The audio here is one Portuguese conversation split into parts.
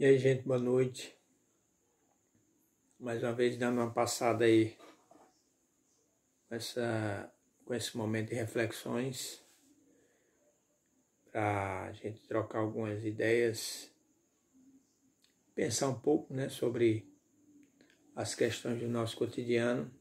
E aí, gente, boa noite. Mais uma vez dando uma passada aí com esse momento de reflexões para a gente trocar algumas ideias, pensar um pouco, sobre as questões do nosso cotidiano.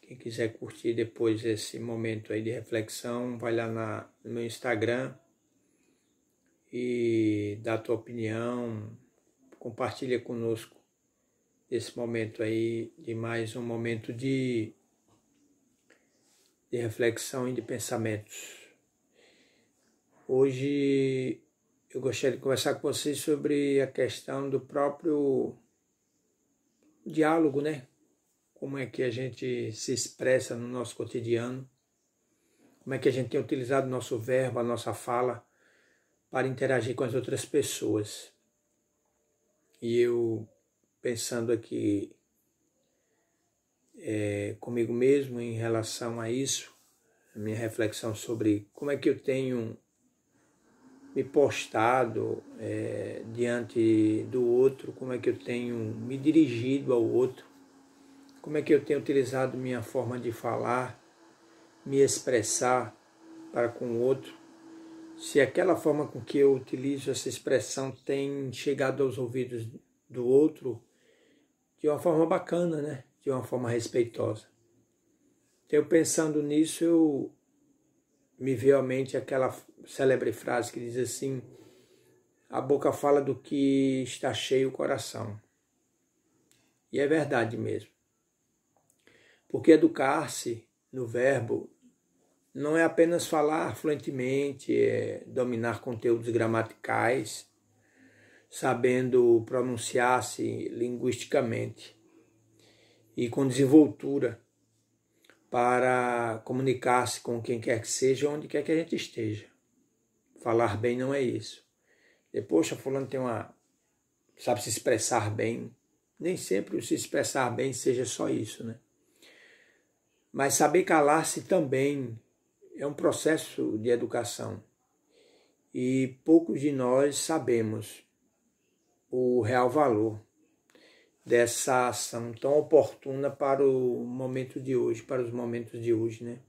Quem quiser curtir depois esse momento aí de reflexão, vai lá no meu Instagram e dá a tua opinião, compartilha conosco esse momento aí de mais um momento de reflexão e de pensamentos. Hoje eu gostaria de conversar com vocês sobre a questão do próprio diálogo, Como é que a gente se expressa no nosso cotidiano, como é que a gente tem utilizado o nosso verbo, a nossa fala, para interagir com as outras pessoas. E eu, pensando aqui comigo mesmo em relação a isso, a minha reflexão sobre como é que eu tenho me postado diante do outro, como é que eu tenho me dirigido ao outro, como é que eu tenho utilizado minha forma de falar, me expressar para com o outro, se aquela forma com que eu utilizo essa expressão tem chegado aos ouvidos do outro de uma forma bacana, de uma forma respeitosa. Eu pensando nisso, me veio à mente aquela célebre frase que diz assim: a boca fala do que está cheio o coração. E é verdade mesmo. Porque educar-se no verbo não é apenas falar fluentemente, dominar conteúdos gramaticais, sabendo pronunciar-se linguisticamente e com desenvoltura para comunicar-se com quem quer que seja, onde quer que a gente esteja. Falar bem não é isso. Poxa, fulano sabe se expressar bem. Nem sempre o se expressar bem seja só isso, Mas saber calar-se também é um processo de educação. E poucos de nós sabemos o real valor dessa ação tão oportuna para o momento de hoje, para os momentos de hoje,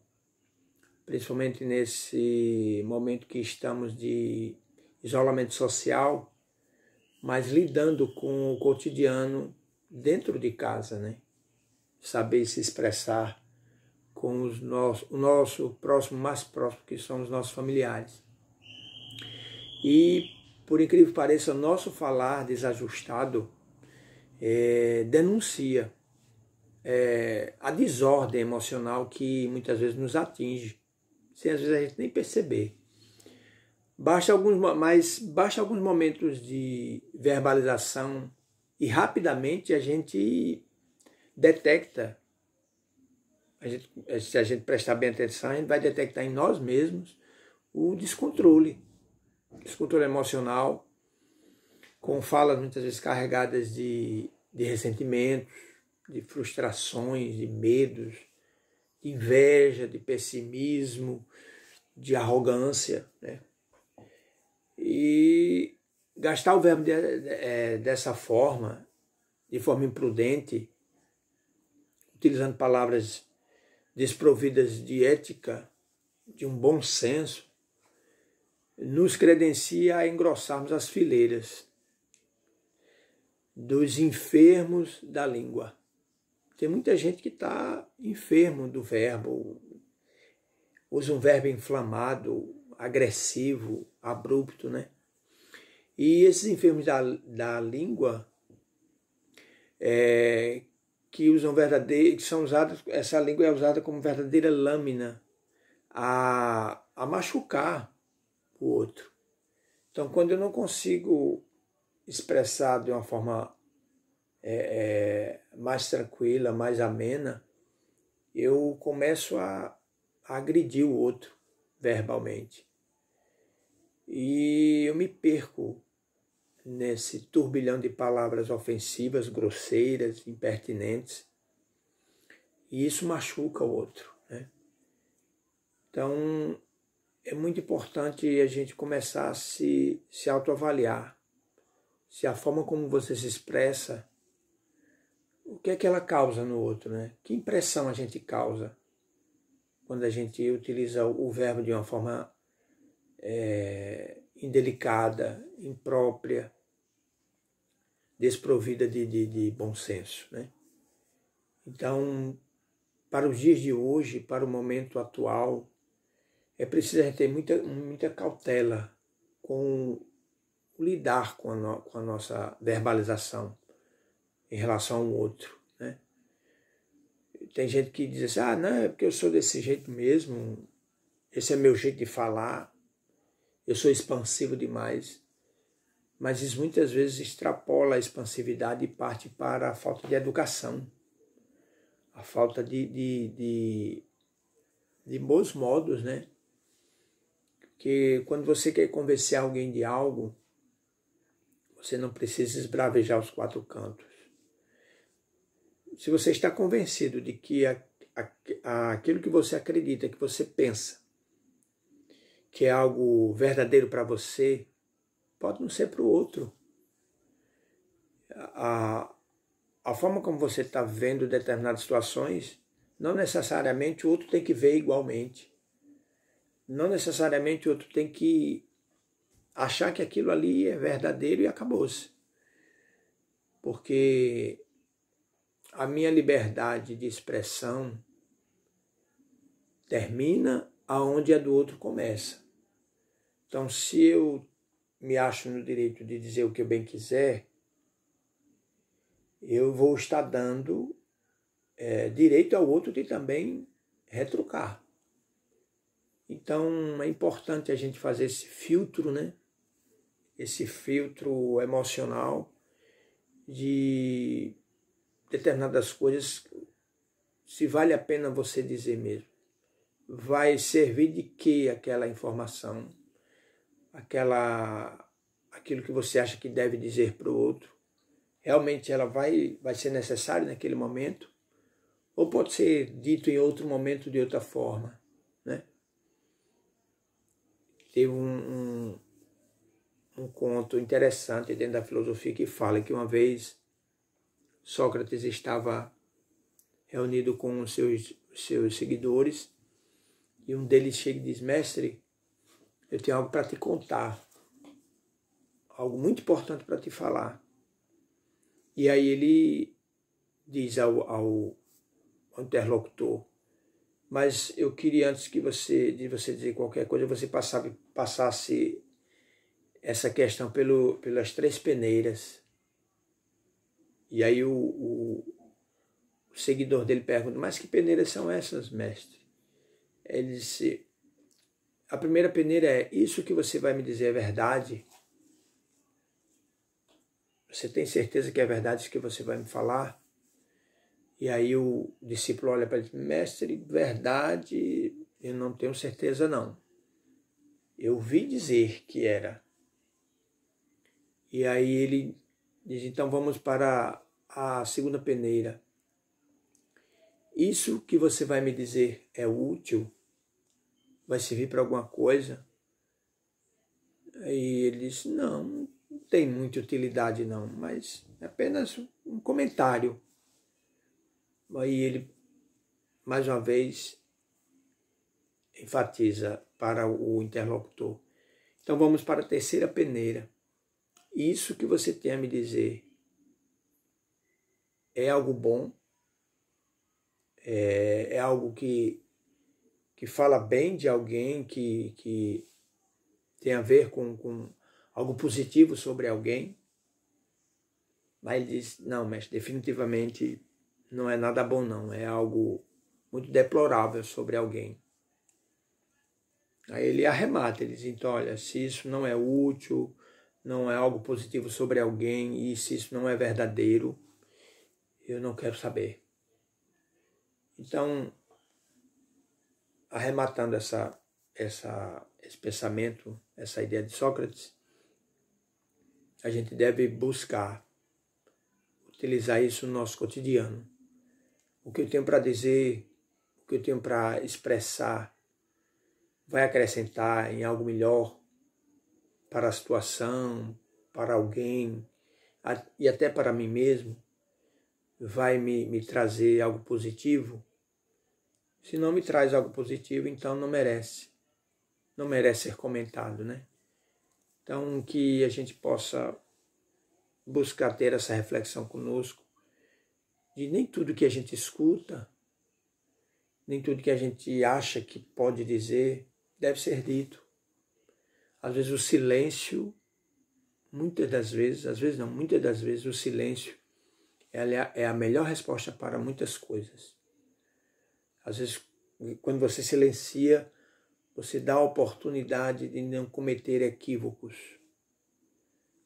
Principalmente nesse momento que estamos de isolamento social, mas lidando com o cotidiano dentro de casa, Saber se expressar com o nosso próximo, mais próximo, que são os nossos familiares. E, por incrível que pareça, nosso falar desajustado denuncia a desordem emocional que muitas vezes nos atinge, sem às vezes a gente nem perceber. Basta alguns momentos de verbalização e rapidamente a gente detecta. Se a gente prestar bem atenção, a gente vai detectar em nós mesmos o descontrole emocional, com falas muitas vezes carregadas de ressentimentos, de frustrações, de medos, de inveja, de pessimismo, de arrogância, E gastar o verbo dessa forma, de forma imprudente, utilizando palavras desprovidas de ética, de um bom senso, nos credencia a engrossarmos as fileiras dos enfermos da língua. Tem muita gente que está enfermo do verbo, usa um verbo inflamado, agressivo, abrupto, E esses enfermos da língua, que usam que são usados, essa língua é usada como verdadeira lâmina a machucar o outro. Então, quando eu não consigo expressar de uma forma mais tranquila, mais amena, eu começo a agredir o outro verbalmente. E eu me perco nesse turbilhão de palavras ofensivas, grosseiras, impertinentes. E isso machuca o outro, Então, é muito importante a gente começar a se autoavaliar, se a forma como você se expressa, o que é que ela causa no outro, né? Que impressão a gente causa quando a gente utiliza o verbo de uma forma indelicada, imprópria, desprovida de bom senso, né? Então, para os dias de hoje, para o momento atual, é preciso a gente ter muita cautela com lidar com a nossa verbalização em relação ao outro, né? Tem gente que diz assim, ah, não, é porque eu sou desse jeito mesmo, esse é meu jeito de falar, eu sou expansivo demais. Mas isso muitas vezes extrapola a expansividade e parte para a falta de educação, a falta de bons modos, né? Porque quando você quer convencer alguém de algo, você não precisa esbravejar os quatro cantos. Se você está convencido de que aquilo que você acredita, que você pensa, que é algo verdadeiro para você, pode não ser para o outro. A forma como você está vendo determinadas situações, não necessariamente o outro tem que ver igualmente. Não necessariamente o outro tem que achar que aquilo ali é verdadeiro e acabou-se. Porque a minha liberdade de expressão termina aonde a do outro começa. Então, se eu me acho no direito de dizer o que eu bem quiser, eu vou estar dando direito ao outro de também retrucar. Então, é importante a gente fazer esse filtro, né? Esse filtro emocional de determinadas coisas, se vale a pena você dizer mesmo. Vai servir de que aquela informação, aquilo que você acha que deve dizer para o outro, realmente ela vai ser necessária naquele momento, ou pode ser dito em outro momento de outra forma, né? Teve um conto interessante dentro da filosofia que fala que uma vez Sócrates estava reunido com os seus seguidores e um deles chega e diz, mestre, eu tenho algo para te contar, algo muito importante para te falar. E aí ele diz ao interlocutor, mas eu queria antes de você dizer qualquer coisa, você passasse essa questão pelas três peneiras. E aí o seguidor dele pergunta, mas que peneiras são essas, mestre? Ele disse, a primeira peneira é, isso que você vai me dizer é verdade? Você tem certeza que é verdade isso que você vai me falar? E aí o discípulo olha para ele e diz, mestre, verdade, eu não tenho certeza não. Eu ouvi dizer que era. E aí ele diz, então vamos para a segunda peneira. Isso que você vai me dizer é útil? Vai servir para alguma coisa? Aí ele disse, não tem muita utilidade não, mas é apenas um comentário. Aí ele, mais uma vez, enfatiza para o interlocutor. Então vamos para a terceira peneira. Isso que você tem a me dizer é algo bom? É algo que fala bem de alguém, que tem a ver com algo positivo sobre alguém? Mas ele diz, não, mestre, definitivamente não é nada bom não, é algo muito deplorável sobre alguém. Aí ele arremata, ele diz, então, olha, se isso não é útil, não é algo positivo sobre alguém, e se isso não é verdadeiro, eu não quero saber. Então, arrematando esse pensamento, essa ideia de Sócrates, a gente deve buscar utilizar isso no nosso cotidiano. O que eu tenho para dizer, o que eu tenho para expressar, vai acrescentar em algo melhor para a situação, para alguém, e até para mim mesmo, vai me trazer algo positivo. Se não me traz algo positivo, então não merece ser comentado, né? Então, que a gente possa buscar ter essa reflexão conosco, de nem tudo que a gente escuta, nem tudo que a gente acha que pode dizer, deve ser dito. Às vezes o silêncio, muitas das vezes o silêncio é a melhor resposta para muitas coisas. Às vezes, quando você silencia, você dá a oportunidade de não cometer equívocos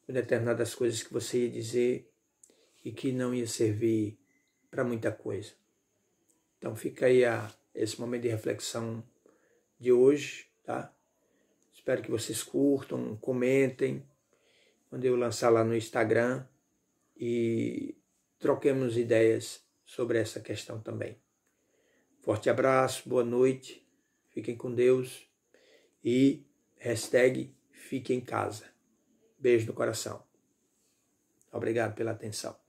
com determinadas coisas que você ia dizer e que não ia servir para muita coisa. Então fica aí esse momento de reflexão de hoje, tá? Espero que vocês curtam, comentem, quando eu lançar lá no Instagram, e troquemos ideias sobre essa questão também. Forte abraço, boa noite, fiquem com Deus e #fique em casa. Beijo no coração. Obrigado pela atenção.